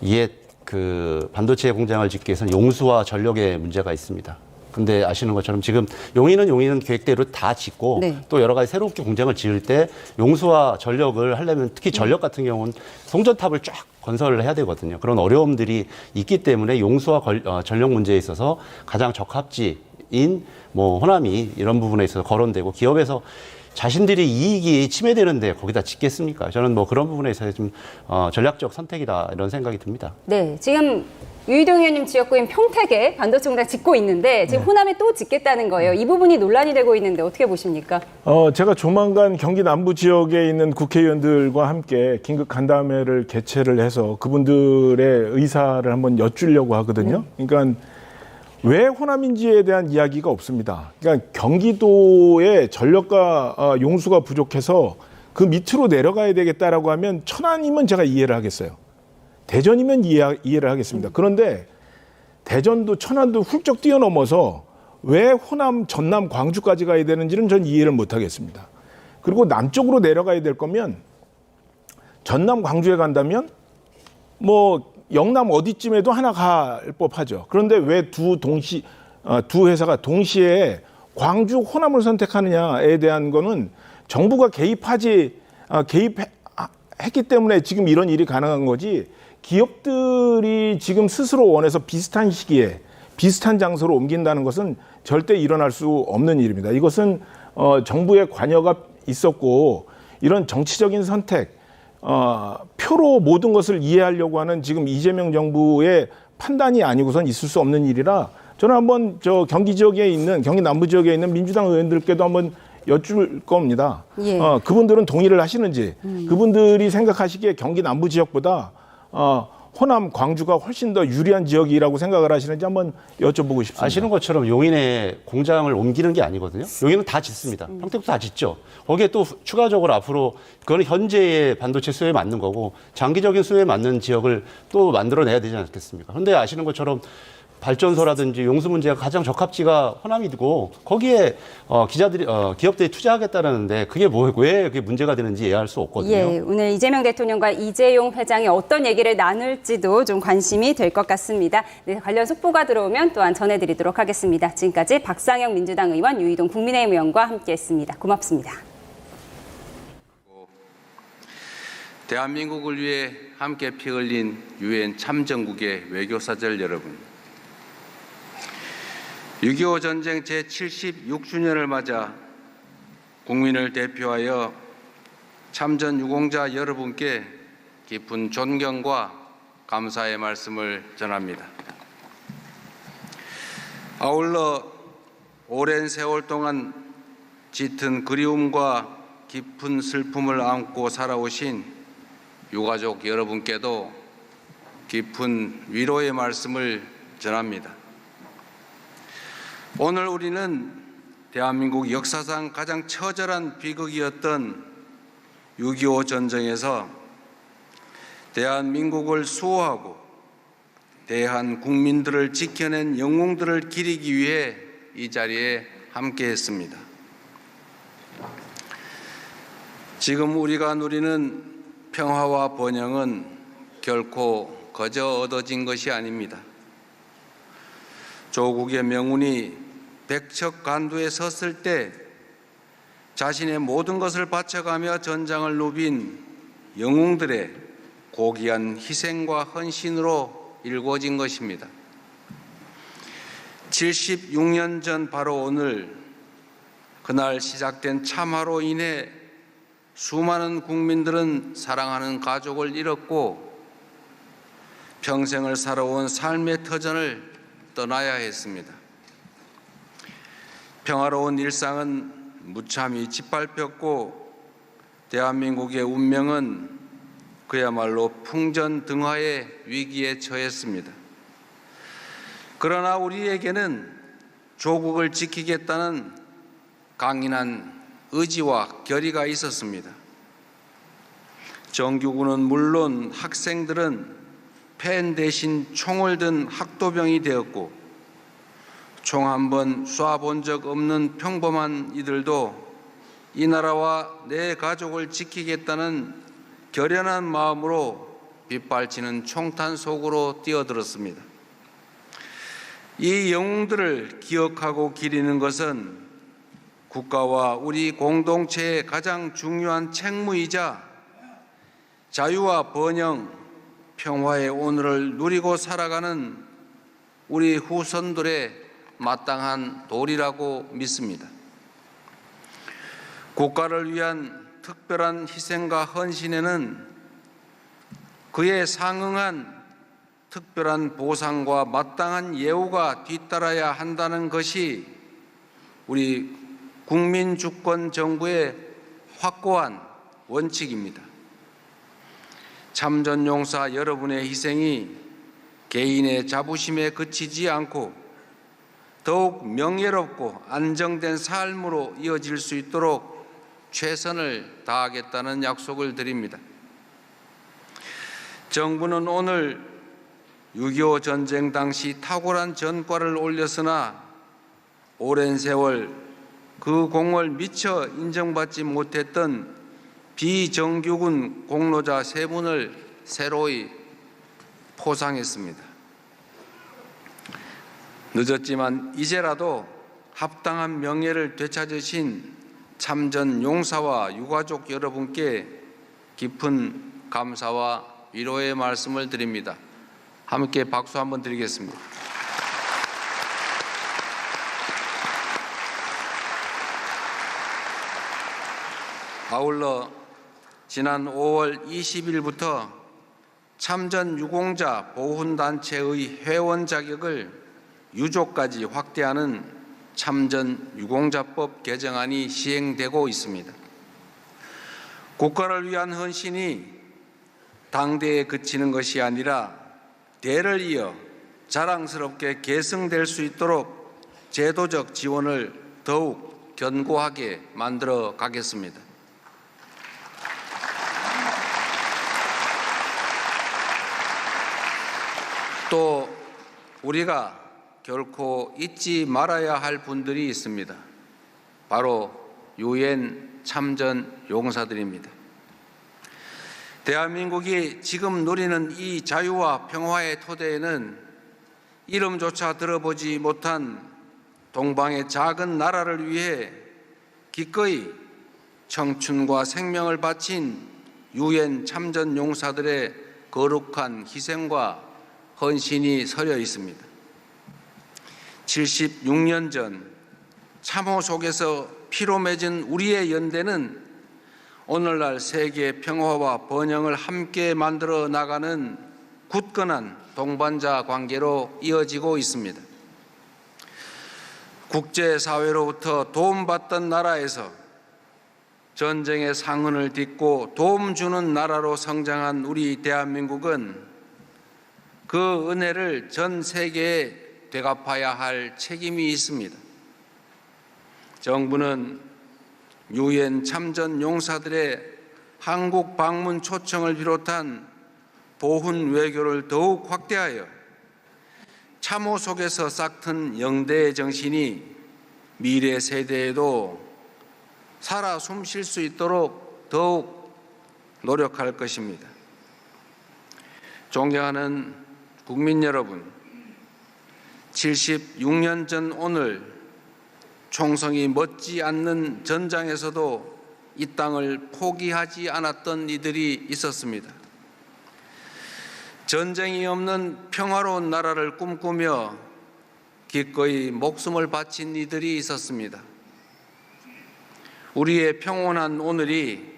이게 그 반도체 공장을 짓기 위해서는 용수와 전력의 문제가 있습니다. 근데 아시는 것처럼 지금 용인은 계획대로 다 짓고 네. 또 여러 가지 새롭게 공장을 지을 때 용수와 전력을 하려면 특히 전력 같은 경우는 송전탑을 쫙 건설을 해야 되거든요. 그런 어려움들이 있기 때문에 용수와 전력 문제에 있어서 가장 적합지인 뭐 호남이 이런 부분에 있어서 거론되고 기업에서 자신들이 이익이 침해되는데 거기다 짓겠습니까? 저는 뭐 그런 부분에 있어서 좀 전략적 선택이다 이런 생각이 듭니다. 네, 지금 유희동 의원님 지역구인 평택에 반도체 공장 짓고 있는데 지금 호남에 또 짓겠다는 거예요. 이 부분이 논란이 되고 있는데 어떻게 보십니까? 제가 조만간 경기 남부 지역에 있는 국회의원들과 함께 긴급 간담회를 개최를 해서 그분들의 의사를 한번 여쭈려고 하거든요. 그러니까 왜 호남인지에 대한 이야기가 없습니다. 그러니까 경기도에 전력과 용수가 부족해서 그 밑으로 내려가야 되겠다라고 하면 천안이면 제가 이해를 하겠어요. 대전이면 이해를 하겠습니다. 그런데 대전도 천안도 훌쩍 뛰어넘어서 왜 호남, 전남, 광주까지 가야 되는지는 전 이해를 못 하겠습니다. 그리고 남쪽으로 내려가야 될 거면 전남, 광주에 간다면 뭐 영남 어디쯤에도 하나 갈 법하죠. 그런데 왜 두 회사가 동시에 광주 호남을 선택하느냐에 대한 거는 정부가 개입했기 때문에 지금 이런 일이 가능한 거지, 기업들이 지금 스스로 원해서 비슷한 시기에 비슷한 장소로 옮긴다는 것은 절대 일어날 수 없는 일입니다. 이것은 정부의 관여가 있었고, 이런 정치적인 선택, 표로 모든 것을 이해하려고 하는 지금 이재명 정부의 판단이 아니고선 있을 수 없는 일이라, 저는 한번 경기 지역에 있는, 경기 남부 지역에 있는 민주당 의원들께도 한번 여쭐 겁니다. 예. 그분들은 동의를 하시는지, 그분들이 생각하시기에 경기 남부 지역보다 호남, 광주가 훨씬 더 유리한 지역이라고 생각을 하시는지 한번 여쭤보고 싶습니다. 아시는 것처럼 용인에 공장을 옮기는 게 아니거든요. 용인은 다 짓습니다. 평택도 다 짓죠. 거기에 또 추가적으로 앞으로 그거는 현재의 반도체 수요에 맞는 거고, 장기적인 수요에 맞는 지역을 또 만들어내야 되지 않겠습니까? 그런데 아시는 것처럼 발전소라든지 용수 문제가 가장 적합지가 호남이고, 거기에 기업들이 투자하겠다는데 그게 왜 그게 문제가 되는지 이해할 수 없거든요. 예, 오늘 이재명 대통령과 이재용 회장이 어떤 얘기를 나눌지도 좀 관심이 될 것 같습니다. 네, 관련 속보가 들어오면 또한 전해드리도록 하겠습니다. 지금까지 박상영 민주당 의원, 유이동 국민의힘 의원과 함께했습니다. 고맙습니다. 대한민국을 위해 함께 피 흘린 유엔 참전국의 외교사절 여러분, 6.25 전쟁 제76주년을 맞아 국민을 대표하여 참전 유공자 여러분께 깊은 존경과 감사의 말씀을 전합니다. 아울러 오랜 세월 동안 짙은 그리움과 깊은 슬픔을 안고 살아오신 유가족 여러분께도 깊은 위로의 말씀을 전합니다. 오늘 우리는 대한민국 역사상 가장 처절한 비극이었던 6.25 전쟁에서 대한민국을 수호하고 대한 국민들을 지켜낸 영웅들을 기리기 위해 이 자리에 함께했습니다. 지금 우리가 누리는 평화와 번영은 결코 거저 얻어진 것이 아닙니다. 조국의 명운이 백척간두에 섰을 때 자신의 모든 것을 바쳐가며 전장을 누빈 영웅들의 고귀한 희생과 헌신으로 이루어진 것입니다. 76년 전 바로 오늘, 그날 시작된 참화로 인해 수많은 국민들은 사랑하는 가족을 잃었고 평생을 살아온 삶의 터전을 떠나야 했습니다. 평화로운 일상은 무참히 짓밟혔고 대한민국의 운명은 그야말로 풍전등화의 위기에 처했습니다. 그러나 우리에게는 조국을 지키겠다는 강인한 의지와 결의가 있었습니다. 정규군은 물론 학생들은 펜 대신 총을 든 학도병이 되었고, 총 한 번 쏴본 적 없는 평범한 이들도 이 나라와 내 가족을 지키겠다는 결연한 마음으로 빗발치는 총탄 속으로 뛰어들었습니다. 이 영웅들을 기억하고 기리는 것은 국가와 우리 공동체의 가장 중요한 책무이자 자유와 번영, 평화의 오늘을 누리고 살아가는 우리 후손들의 마땅한 도리라고 믿습니다. 국가를 위한 특별한 희생과 헌신에는 그에 상응한 특별한 보상과 마땅한 예우가 뒤따라야 한다는 것이 우리 국민주권 정부의 확고한 원칙입니다. 참전용사 여러분의 희생이 개인의 자부심에 그치지 않고 더욱 명예롭고 안정된 삶으로 이어질 수 있도록 최선을 다하겠다는 약속을 드립니다. 정부는 오늘 6.25 전쟁 당시 탁월한 전과를 올렸으나 오랜 세월 그 공을 미처 인정받지 못했던 비정규군 공로자 3분을 새로이 포상했습니다. 늦었지만 이제라도 합당한 명예를 되찾으신 참전 용사와 유가족 여러분께 깊은 감사와 위로의 말씀을 드립니다. 함께 박수 한번 드리겠습니다. 아울러 지난 5월 20일부터 참전 유공자 보훈단체의 회원 자격을 유족까지 확대하는 참전 유공자법 개정안이 시행되고 있습니다. 국가를 위한 헌신이 당대에 그치는 것이 아니라 대를 이어 자랑스럽게 계승될 수 있도록 제도적 지원을 더욱 견고하게 만들어 가겠습니다. 또 우리가 결코 잊지 말아야 할 분들이 있습니다. 바로 유엔 참전 용사들입니다. 대한민국이 지금 누리는 이 자유와 평화의 토대에는 이름조차 들어보지 못한 동방의 작은 나라를 위해 기꺼이 청춘과 생명을 바친 유엔 참전 용사들의 거룩한 희생과 헌신이 서려 있습니다. 76년 전 참호 속에서 피로 맺은 우리의 연대는 오늘날 세계 평화와 번영을 함께 만들어 나가는 굳건한 동반자 관계로 이어지고 있습니다. 국제사회로부터 도움받던 나라에서 전쟁의 상흔을 딛고 도움 주는 나라로 성장한 우리 대한민국은 그 은혜를 전 세계에 되갚아야 할 책임이 있습니다. 정부는 유엔 참전 용사들의 한국 방문 초청을 비롯한 보훈 외교를 더욱 확대하여 참호 속에서 싹튼 영대의 정신이 미래 세대에도 살아 숨쉴 수 있도록 더욱 노력할 것입니다. 존경하는 국민 여러분, 76년 전 오늘 총성이 멎지 않는 전장에서도 이 땅을 포기하지 않았던 이들이 있었습니다. 전쟁이 없는 평화로운 나라를 꿈꾸며 기꺼이 목숨을 바친 이들이 있었습니다. 우리의 평온한 오늘이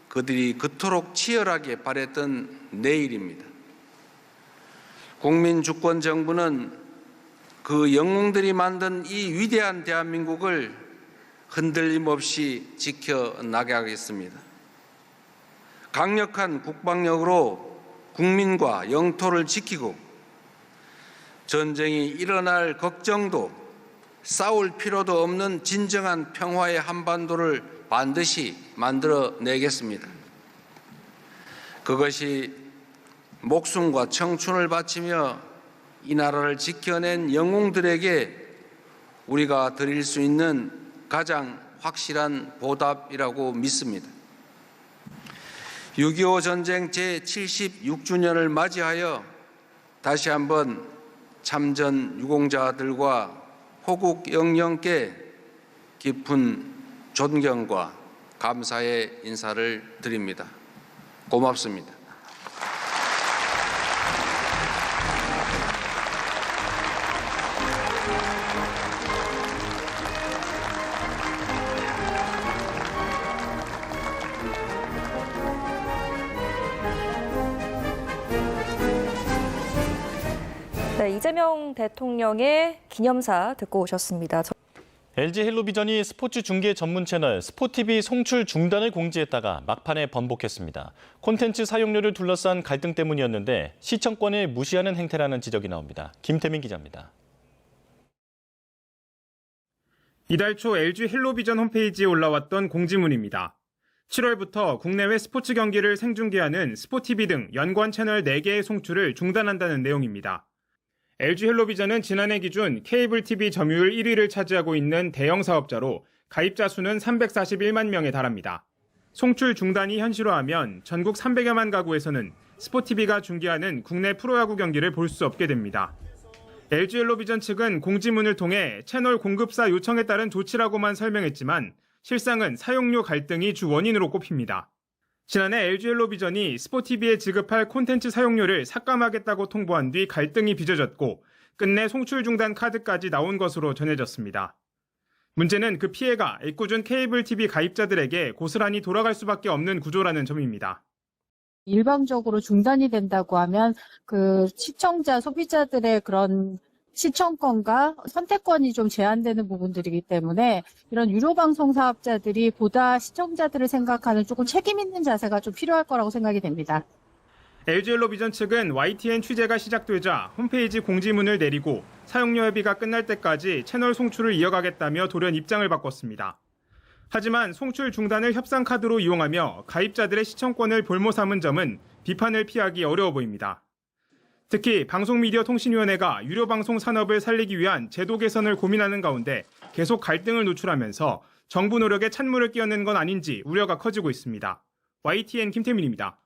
그들이 그토록 치열하게 바랬던 내일입니다. 국민주권정부는 그 영웅들이 만든 이 위대한 대한민국을 흔들림 없이 지켜나가겠습니다. 강력한 국방력으로 국민과 영토를 지키고 전쟁이 일어날 걱정도 싸울 필요도 없는 진정한 평화의 한반도를 반드시 만들어내겠습니다. 그것이 목숨과 청춘을 바치며 이 나라를 지켜낸 영웅들에게 우리가 드릴 수 있는 가장 확실한 보답이라고 믿습니다. 6.25 전쟁 제76주년을 맞이하여 다시 한번 참전 유공자들과 호국 영령께 깊은 존경과 감사의 인사를 드립니다. 고맙습니다. 네, 이재명 대통령의 기념사 듣고 오셨습니다. LG 헬로비전이 스포츠 중계 전문 채널 스포티비 송출 중단을 공지했다가 막판에 번복했습니다. 콘텐츠 사용료를 둘러싼 갈등 때문이었는데 시청권을 무시하는 행태라는 지적이 나옵니다. 김태민 기자입니다. 이달 초 LG 헬로비전 홈페이지에 올라왔던 공지문입니다. 7월부터 국내외 스포츠 경기를 생중계하는 스포티비 등 연관 채널 4개의 송출을 중단한다는 내용입니다. LG 헬로비전은 지난해 기준 케이블 TV 점유율 1위를 차지하고 있는 대형 사업자로 가입자 수는 341만 명에 달합니다. 송출 중단이 현실화하면 전국 300여만 가구에서는 스포티비가 중계하는 국내 프로야구 경기를 볼 수 없게 됩니다. LG 헬로비전 측은 공지문을 통해 채널 공급사 요청에 따른 조치라고만 설명했지만 실상은 사용료 갈등이 주 원인으로 꼽힙니다. 지난해 LG 헬로비전이 스포티비에 지급할 콘텐츠 사용료를 삭감하겠다고 통보한 뒤 갈등이 빚어졌고 끝내 송출 중단 카드까지 나온 것으로 전해졌습니다. 문제는 그 피해가 애꿎은 케이블 TV 가입자들에게 고스란히 돌아갈 수밖에 없는 구조라는 점입니다. 일방적으로 중단이 된다고 하면 그 시청자, 소비자들의 그런 시청권과 선택권이 좀 제한되는 부분들이기 때문에 이런 유료 방송 사업자들이 보다 시청자들을 생각하는 조금 책임 있는 자세가 좀 필요할 거라고 생각이 됩니다. LG 헬로비전 측은 YTN 취재가 시작되자 홈페이지 공지문을 내리고 사용료 협의가 끝날 때까지 채널 송출을 이어가겠다며 돌연 입장을 바꿨습니다. 하지만 송출 중단을 협상 카드로 이용하며 가입자들의 시청권을 볼모 삼은 점은 비판을 피하기 어려워 보입니다. 특히 방송미디어통신위원회가 유료 방송 산업을 살리기 위한 제도 개선을 고민하는 가운데 계속 갈등을 노출하면서 정부 노력에 찬물을 끼얹는 건 아닌지 우려가 커지고 있습니다. YTN 김태민입니다.